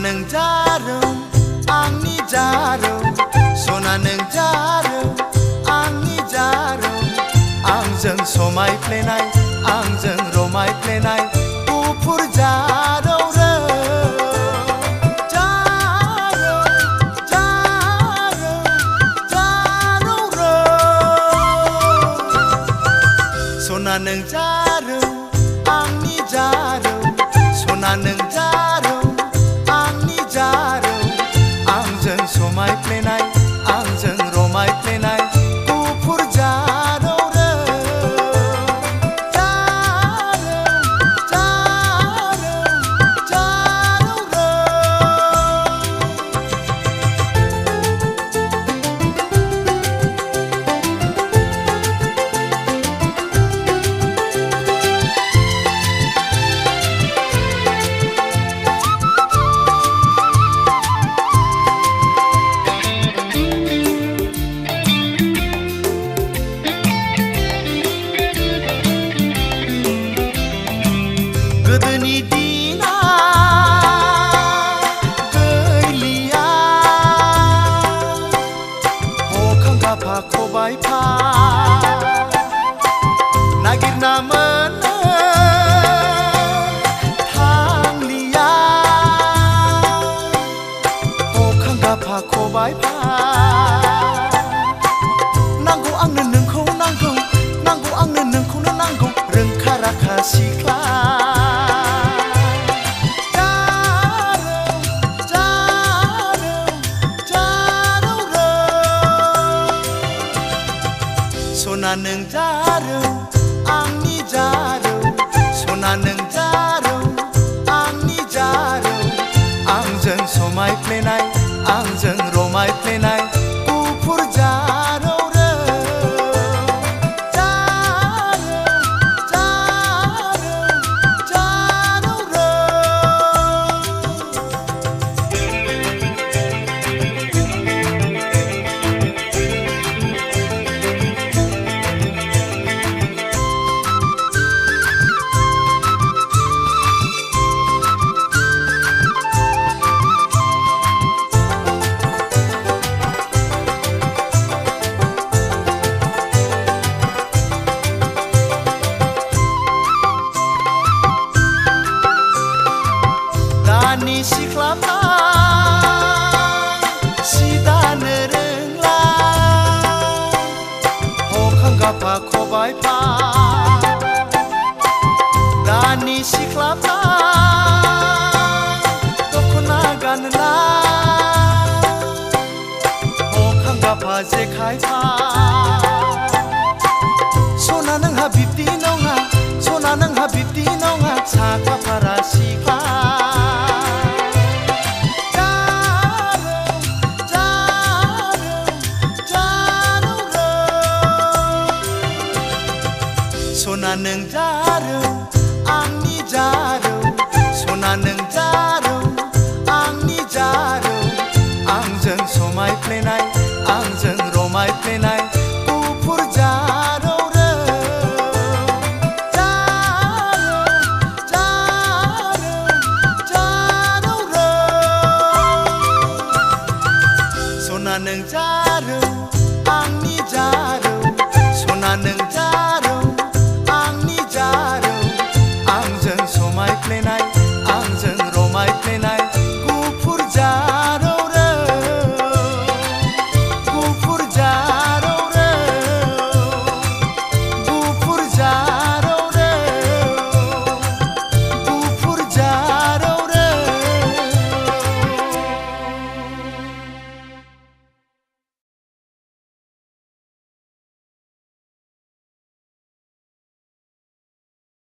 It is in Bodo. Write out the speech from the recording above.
नों जारौ आंनि जारौ सना नों जारौ आंनि जारौ आंजों समायफ्लेनाय आंजों रमायफ्लेनाय गुफुर जारौ रौ जारौ जारौ जारौ रौ सना नों जारौ आंनि जारौ सना नों जारौ आंनि जारौ आंजों समायफ्लेनाय आंजों रमायफ्लेनाय गुफुर जारौ रौ जारौ जारौ जारौ रौ गोदोनि दिना गैलिया अखां गाफा खबाइफा नागिरना मोननो थांलिया अखां गाफा खबाइफा नांगौ आंनो नोंखौ नांगौ नांगौ आंनो नोंखौनो नांगौ रोंखा राखा सिख्ला सना नों जारौ आंनि जारौ सना नों जारौ आंनि जारौ आंजों समायफ्लेनाय आंजों रमायफ्लेनाय गुफुर जारौ रौ जारौ जारौ जारौ रौ दानि सिख्लाफ्रा सि दानो रोंला अखां गाफा खबाइफा दानि सिख्लाफ्रा दख'ना गानला अखां गाफा जेखाइफा सना नोंहा बिब्दि नङा सना नोंहा बिब्दि नङा साखा फारा सिख्ला सना नों जारौ आंनि जारौ सना नों जारौ आंनि जारौ आंजों समायफ्लेनाय आंजों रमायफ्लेनाय गुफुर जारौ रौ जारौ जारौ जारौ रौ सना नों जारौ आंनि जारौ सना नों जारौ आंनि जारौ आंजों समायफ्लेनाय